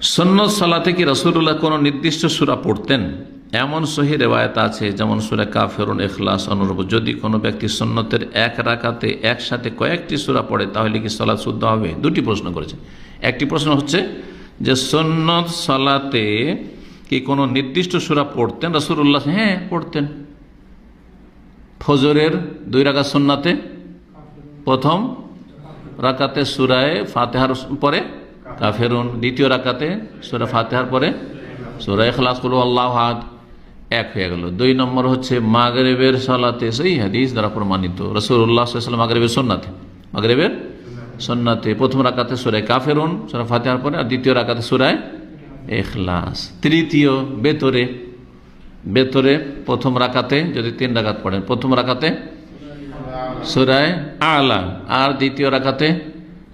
সুন্নত সালাতে কি রাসূলুল্লাহ কোন নির্দিষ্ট সূরা পড়তেন? এমন সহিহ রিওয়ায়াত আছে, যেমন সূরা কাফিরুন, ইখলাস অনুরূপ। যদি কোনো ব্যক্তি সুন্নতের এক রাকাতে একসাথে কয়েকটি সূরা পড়ে তাহলে কি সালাত শুদ্ধ হবে? দুটি প্রশ্ন করেছে। একটি প্রশ্ন হচ্ছে যে সুন্নত সালাতে কি কোনো নির্দিষ্ট সূরা পড়তেন রাসূলুল্লাহ? হ্যাঁ, পড়তেন। ফজরের 2 রাকাত সুন্নাতে প্রথম রাকাতে সূরা ফাতিহার পরে কাফিরুন, দ্বিতীয় রাকাতে সূরা ফাতিহার পরে সূরা ইখলাস, কুল আল্লাহু আহাদ, এক হয়ে গেল। 2 নম্বর হচ্ছে মাগরিবের সালাতে, সেই হাদিস দ্বারা প্রমাণিত, রাসূলুল্লাহ সাল্লাল্লাহু আলাইহি ওয়াসাল্লাম মাগরিবের সুন্নাতে প্রথম রাকাতে সূরা কাফিরুন সূরা ফাতিহার পরে, আর দ্বিতীয় রাকাতে সূরা ইখলাস। তৃতীয় বেতরে প্রথম রাকাতে যদি 3 রাকাত পড়েন, প্রথম রাকাতে সূরা আলা, আর দ্বিতীয় রাকাতে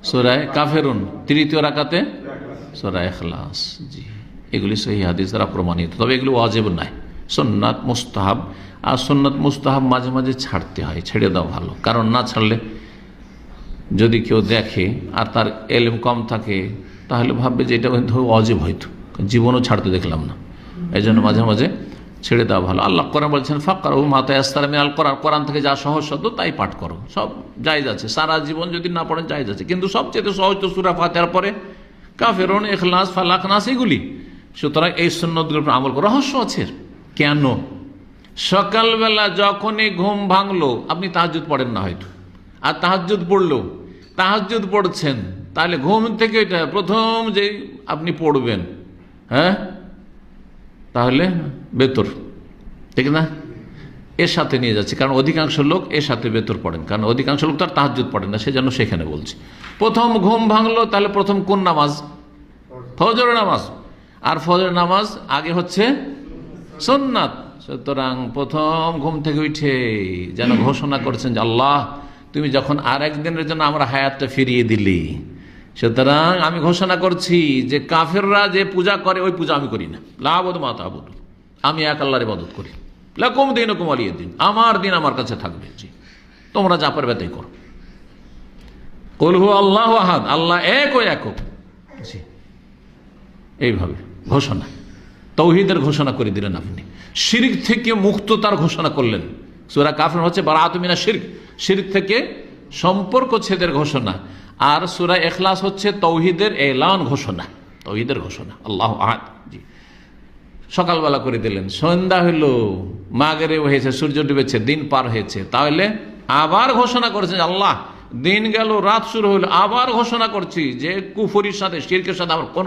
সূরা কাফিরুন, তৃতীয় রাকাতে সূরা ইখলাস। জি, এগুলি সহিহ হাদিস দ্বারা প্রমাণিত। তবে এগুলো ওয়াজিব নয়, সুন্নাত মুস্তাহাব। আর সুন্নাত মুস্তাহাব মাঝে মাঝে ছাড়তে হয়, ছেড়ে দেওয়া ভালো। কারণ না ছাড়লে যদি কেউ দেখে আর তার এলেম কম থাকে তাহলে ভাববে যে এটা ওয়াজিব হয়তো, জীবনও ছাড়তে দেখলাম না। এই জন্য মাঝে মাঝে ছেড়ে দেওয়া ভালো। আল্লাহ কোরআন বলছেন ফাকরাউ মা তায়াসসারা মিনাল কোরআন, কোরআন থেকে যা সহজ শব্দ তাই পাঠ করো। সব জায়েজ আছে, সারা জীবন যদি না পড়েন জায়েজ আছে, কিন্তু সবচেয়ে সহজ তো সূরা ফাতিহার পরে কাফিরুন, ইখলাস, ফালাক, নাস, এগুলি। সুতরাং এই সুন্নতগুলোর উপর আমল করা রহস্য আছে। কেন? সকালবেলা যখনই ঘুম ভাঙলো, আপনি তাহাজ্জুদ পড়েন না হয়তো, আর তাহাজ্জুদ পড়ছেন, তাহলে ঘুম থেকে এটা প্রথম যে আপনি পড়বেন, হ্যাঁ, তাহলে বেতর, ঠিক না? এর সাথে নিয়ে যাচ্ছে, কারণ অধিকাংশ লোক এর সাথে বেতর পড়েন, কারণ অধিকাংশ লোক তার তাহাজ্জুদ পড়েন না, সেজন্য সেখানে বলছি। প্রথম ঘুম ভাঙলো, তাহলে প্রথম কোন নামাজ? ফজর নামাজ। আর ফজর নামাজ আগে হচ্ছে সুন্নাত। সুতরাং প্রথম ঘুম থেকে উঠে যেন ঘোষণা করছেন যে আল্লাহ, তুমি যখন আর একদিনের জন্য আমরা হায়াতটা ফিরিয়ে দিলি, সুতরাং আমি ঘোষণা করছি যে কাফেররা যে পূজা করে ওই পূজা আমি করি না। লা আবুদু মা তা'বুদুন, আমি এক আল্লাহর ইবাদত করি। লাকুম দীনুকুম ওয়ালিয়া দীন, আমার দিন আমার কাছে থাকবে। জি, তোমরা যা পারবে তাই করো। কুল হু আল্লাহু আহাদ, আল্লাহ এক ও একক। জি, এইভাবে ঘোষণা, তাওহীদের ঘোষণা করে দিলেন আপনি। শিরক থেকে মুক্ততার ঘোষণা করলেন। সূরা কাফির হচ্ছে বারাআতুম মিনাশ শিরক, শিরক থেকে সম্পর্ক ছেদের ঘোষণা। আর সূরা ইখলাস হচ্ছে তাওহীদের এলান ঘোষণা, তাওহীদের ঘোষণা, আল্লাহু আহাদ। জি, সকালবেলা করে দিলেন, সন্ধ্যা হলো, মাগরিব হয়েছে, সূর্য ডুবেছে, দিন পার হয়েছে, তাহলে আবার ঘোষণা করেছেন আল্লাহ, দিন গেল, রাত শুরু হলো, আবার ঘোষণা করছি যে কুফরির সাথে, শিরকের সাথে আমার কোন